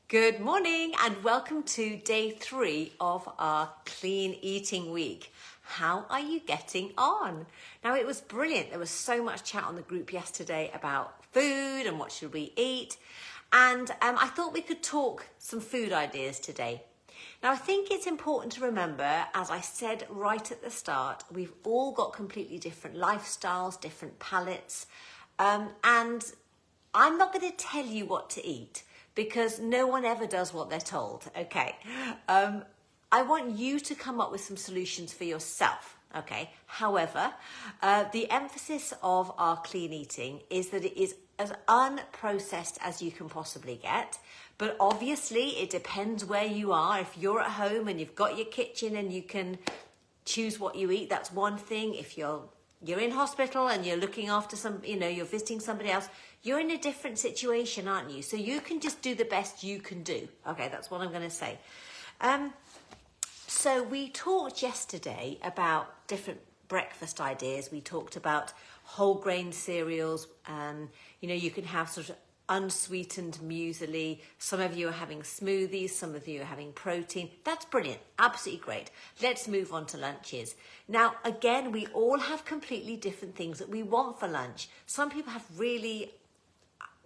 Good morning and welcome to day 3 of our clean eating week. How are you getting on? Now it was brilliant. There was so much chat on the group yesterday about food and what should we eat. And I thought we could talk some food ideas today. Now I think it's important to remember, as I said right at the start, we've all got completely different lifestyles, different palates. And I'm not going to tell you what to eat, because no one ever does what they're told, okay? I want you to come up with some solutions for yourself, okay? However, the emphasis of our clean eating is that it is as unprocessed as you can possibly get, but obviously it depends where you are. If you're at home and you've got your kitchen and you can choose what you eat, that's one thing. If you're in hospital and you're looking after you're visiting somebody else, you're in a different situation, aren't you? So you can just do the best you can do. Okay, that's what I'm going to say. So we talked yesterday about different breakfast ideas. We talked about whole grain cereals. You can have sort of unsweetened muesli. Some of you are having smoothies, some of you are having protein. That's brilliant, absolutely great. Let's move on to lunches. Now, again, we all have completely different things that we want for lunch. Some people have really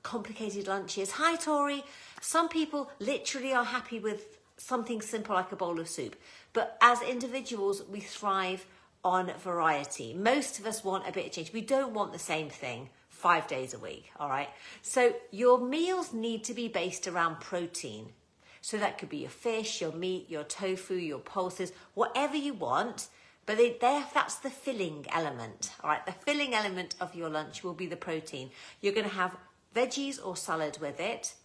complicated lunches. Hi, Tori. Some people literally are happy with something simple like a bowl of soup. But as individuals, we thrive on variety. Most of us want a bit of change. We don't want the same thing 5 days a week, all right? So your meals need to be based around protein. So that could be your fish, your meat, your tofu, your pulses, whatever you want. But that's the filling element, all right? The filling element of your lunch will be the protein. You're going to have veggies or salad with it,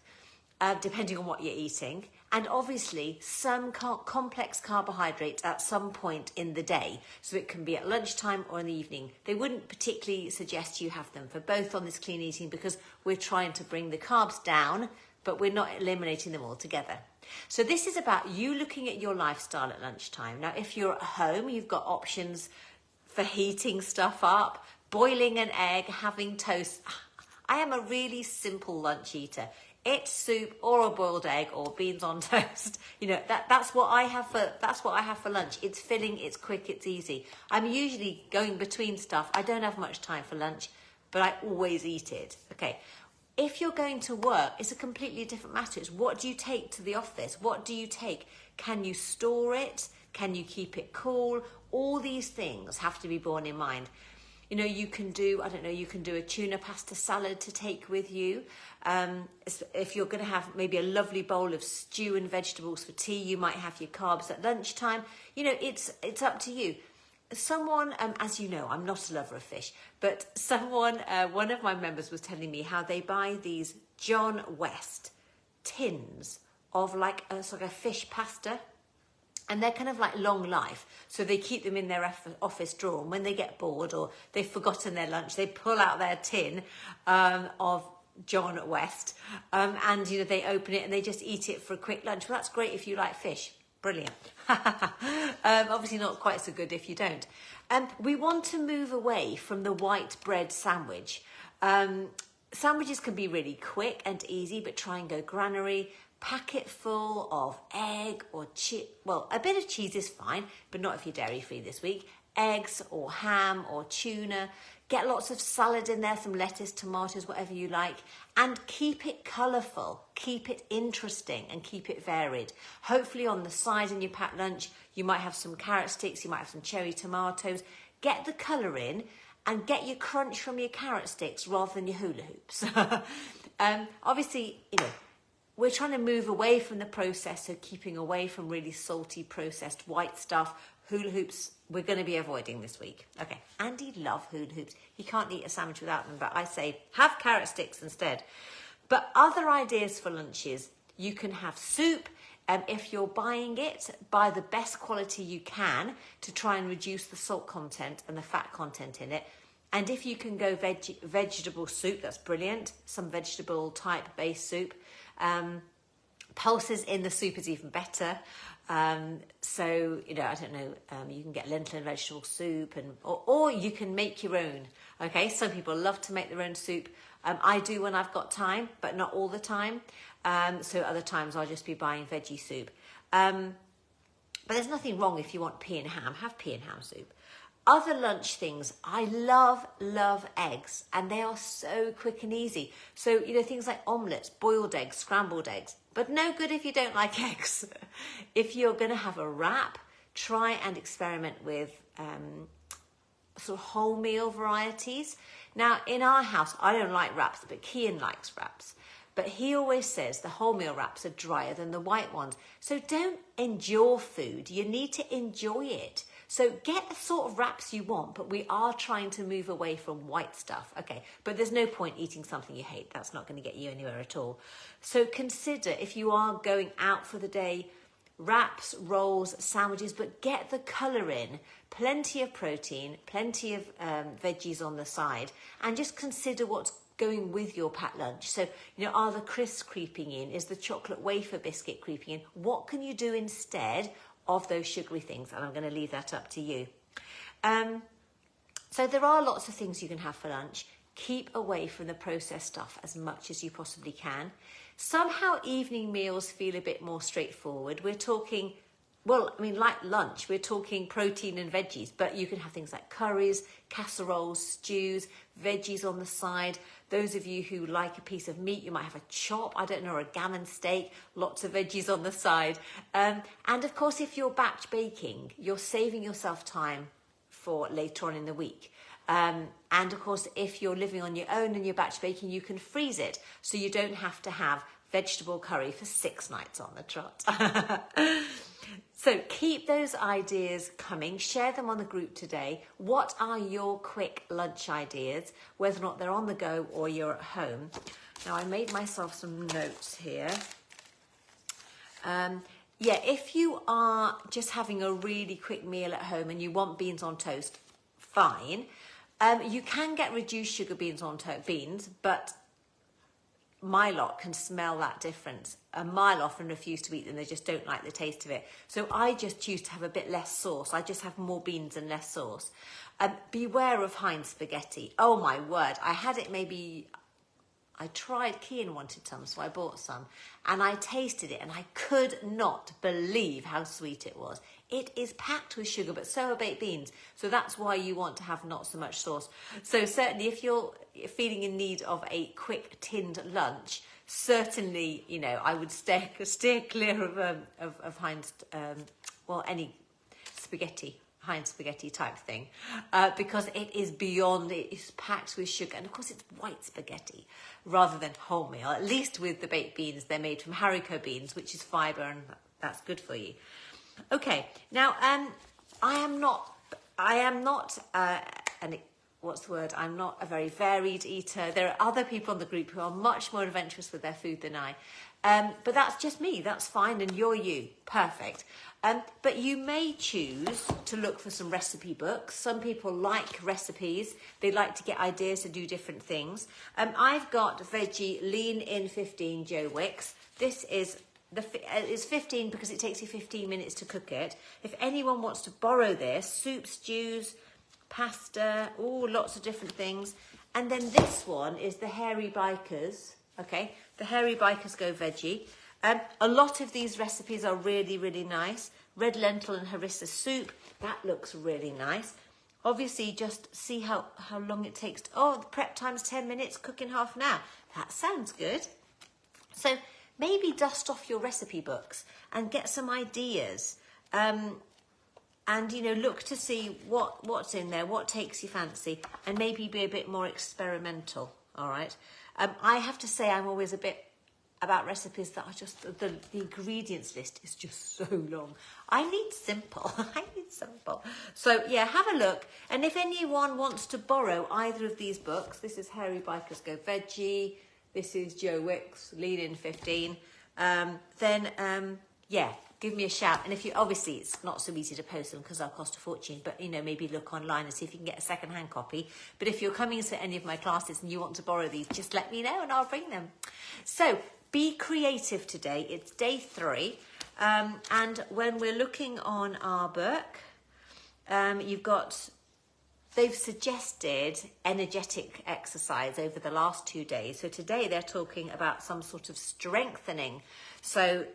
depending on what you're eating. And obviously some complex carbohydrates at some point in the day. So it can be at lunchtime or in the evening. They wouldn't particularly suggest you have them for both on this clean eating, because we're trying to bring the carbs down, but we're not eliminating them altogether. So this is about you looking at your lifestyle at lunchtime. Now, if you're at home, you've got options for heating stuff up, boiling an egg, having toast. I am a really simple lunch eater. It's soup or a boiled egg or beans on toast. That's what I have for lunch. It's filling, it's quick, it's easy. I'm usually going between stuff. I don't have much time for lunch, but I always eat it. Okay. If you're going to work, it's a completely different matter. It's what do you take to the office? What do you take? Can you store it? Can you keep it cool? All these things have to be borne in mind. You can do a tuna pasta salad to take with you. If you're going to have maybe a lovely bowl of stew and vegetables for tea, you might have your carbs at lunchtime. It's up to you. Someone, as you know, I'm not a lover of fish, but one of my members was telling me how they buy these John West tins of it's like a fish pasta. And they're kind of like long life. So they keep them in their office drawer. And when they get bored or they've forgotten their lunch, they pull out their tin of John West. And they open it and they just eat it for a quick lunch. Well, that's great if you like fish. Brilliant. Obviously not quite so good if you don't. We want to move away from the white bread sandwich. Sandwiches can be really quick and easy, but try and go granary. Pack it full of egg or a bit of cheese is fine, but not if you're dairy free this week. Eggs or ham or tuna. Get lots of salad in there, some lettuce, tomatoes, whatever you like, and keep it colourful, keep it interesting and keep it varied. Hopefully on the side in your packed lunch, you might have some carrot sticks, you might have some cherry tomatoes. Get the colour in and get your crunch from your carrot sticks rather than your hula hoops. Obviously, we're trying to move away from the process, so keeping away from really salty processed white stuff. Hula hoops, we're going to be avoiding this week. Okay, Andy loves hula hoops. He can't eat a sandwich without them, but I say have carrot sticks instead. But other ideas for lunches, you can have soup. If you're buying it, buy the best quality you can to try and reduce the salt content and the fat content in it. And if you can go vegetable soup, that's brilliant. Some vegetable type base soup. Pulses in the soup is even better. So, I don't know, you can get lentil and vegetable soup or you can make your own. Okay, some people love to make their own soup. I do when I've got time, but not all the time. So other times I'll just be buying veggie soup. But there's nothing wrong if you want pea and ham, have pea and ham soup. Other lunch things, I love eggs, and they are so quick and easy. So, things like omelettes, boiled eggs, scrambled eggs, but no good if you don't like eggs. If you're going to have a wrap, try and experiment with sort of wholemeal varieties. Now, in our house, I don't like wraps, but Kian likes wraps. But he always says the wholemeal wraps are drier than the white ones. So don't endure food. You need to enjoy it. So get the sort of wraps you want, but we are trying to move away from white stuff. Okay, but there's no point eating something you hate. That's not going to get you anywhere at all. So consider, if you are going out for the day, wraps, rolls, sandwiches, but get the colour in. Plenty of protein, plenty of veggies on the side, and just consider what's going with your packed lunch. So, are the crisps creeping in? Is the chocolate wafer biscuit creeping in? What can you do instead of those sugary things? And I'm going to leave that up to you. So there are lots of things you can have for lunch. Keep away from the processed stuff as much as you possibly can. Somehow evening meals feel a bit more straightforward. We're talking, like lunch, we're talking protein and veggies, but you can have things like curries, casseroles, stews, veggies on the side. Those of you who like a piece of meat, you might have a chop, I don't know, or a gammon steak, lots of veggies on the side. And of course, if you're batch baking, you're saving yourself time for later on in the week. And of course, if you're living on your own and you're batch baking, you can freeze it, so you don't have to have vegetable curry for 6 nights on the trot. So keep those ideas coming. Share them on the group today. What are your quick lunch ideas, whether or not they're on the go or you're at home? Now, I made myself some notes here. If you are just having a really quick meal at home and you want beans on toast, fine. You can get reduced sugar beans on beans, but my lot can smell that difference. My lot often refuse to eat them. They just don't like the taste of it. So I just choose to have a bit less sauce. I just have more beans and less sauce. Beware of Heinz spaghetti. Oh my word. I had it I tried, Kian wanted some, so I bought some. And I tasted it and I could not believe how sweet it was. It is packed with sugar, but so are baked beans. So that's why you want to have not so much sauce. So certainly if you're feeling in need of a quick tinned lunch, certainly, I would steer clear of Heinz, any spaghetti. Heinz spaghetti type thing, because it is packed with sugar, and of course it's white spaghetti rather than wholemeal. At least with the baked beans, they're made from haricot beans, which is fibre, and that's good for you. Okay, now I am not I'm not a very varied eater. There are other people in the group who are much more adventurous with their food than I. But that's just me, that's fine, and you're you, perfect. But you may choose to look for some recipe books. Some people like recipes. They like to get ideas to do different things. I've got Veggie Lean In 15 Joe Wicks. This is it's 15 because it takes you 15 minutes to cook it. If anyone wants to borrow this, soup, stews, pasta, lots of different things. And then this one is the Hairy Bikers. Okay, the Hairy Bikers Go Veggie. A lot of these recipes are really, really nice. Red lentil and harissa soup, that looks really nice. Obviously, just see how long it takes. The prep time's 10 minutes, cooking half an hour. That sounds good. So maybe dust off your recipe books and get some ideas. And, look to see what's in there, what takes your fancy, and maybe be a bit more experimental, all right? I have to say I'm always a bit about recipes that are just, the ingredients list is just so long. I need simple. So, have a look. And if anyone wants to borrow either of these books, this is Hairy Bikers Go Veggie, this is Joe Wicks, Lean In 15, then give me a shout. And if you, obviously it's not so easy to post them because they'll cost a fortune, but maybe look online and see if you can get a second-hand copy. But if you're coming to any of my classes and you want to borrow these, just let me know and I'll bring them. So be creative today. It's day 3. And when we're looking on our book, you've got they've suggested energetic exercise over the last 2 days. So today they're talking about some sort of strengthening. So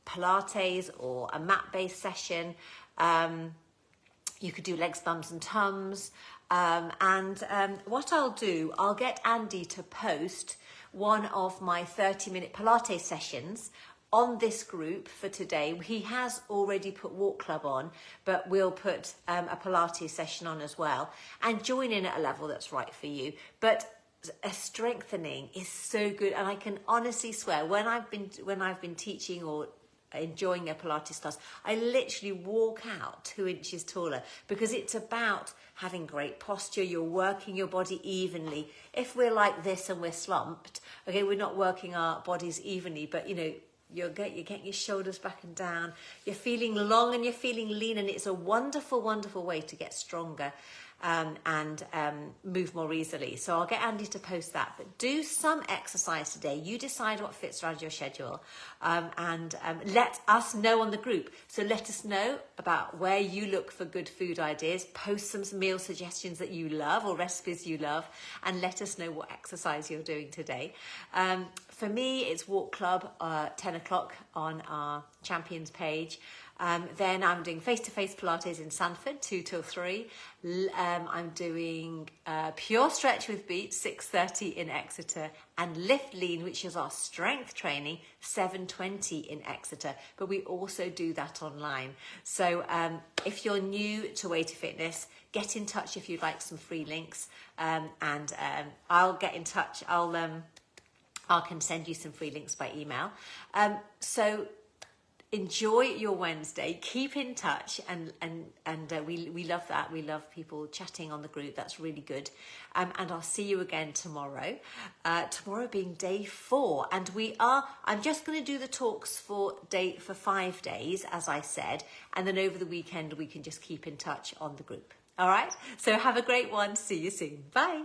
Pilates or a mat-based session. You could do legs, thumbs and tums. What I'll do, I'll get Andy to post one of my 30-minute Pilates sessions on this group for today. He has already put Walk Club on, but we'll put a Pilates session on as well, and join in at a level that's right for you. But a strengthening is so good, and I can honestly swear when I've been teaching or enjoying a Pilates class, I literally walk out 2 inches taller, because it's about having great posture. You're working your body evenly. If we're like this and we're slumped, okay, we're not working our bodies evenly, but you're getting your shoulders back and down. You're feeling long and you're feeling lean, and it's a wonderful, wonderful way to get stronger and move more easily. So I'll get Andy to post that. But do some exercise today. You decide what fits around your schedule, and let us know on the group. So let us know about where you look for good food ideas. Post some meal suggestions that you love or recipes you love, and let us know what exercise you're doing today. For me, it's Walk Club, 10 o'clock on our Champions page. Then I'm doing face-to-face Pilates in Sanford, 2 till 3. I'm doing Pure Stretch with Beats, 6:30 in Exeter, and Lift Lean, which is our strength training, 7:20 in Exeter. But we also do that online. So if you're new to Way to Fitness, get in touch if you'd like some free links, and I'll get in touch. I can send you some free links by email. So enjoy your Wednesday. Keep in touch, and we love that. We love people chatting on the group. That's really good. And I'll see you again tomorrow. Tomorrow being day 4, and I'm just going to do the talks for 5 days, as I said, and then over the weekend we can just keep in touch on the group. All right. So have a great one. See you soon. Bye.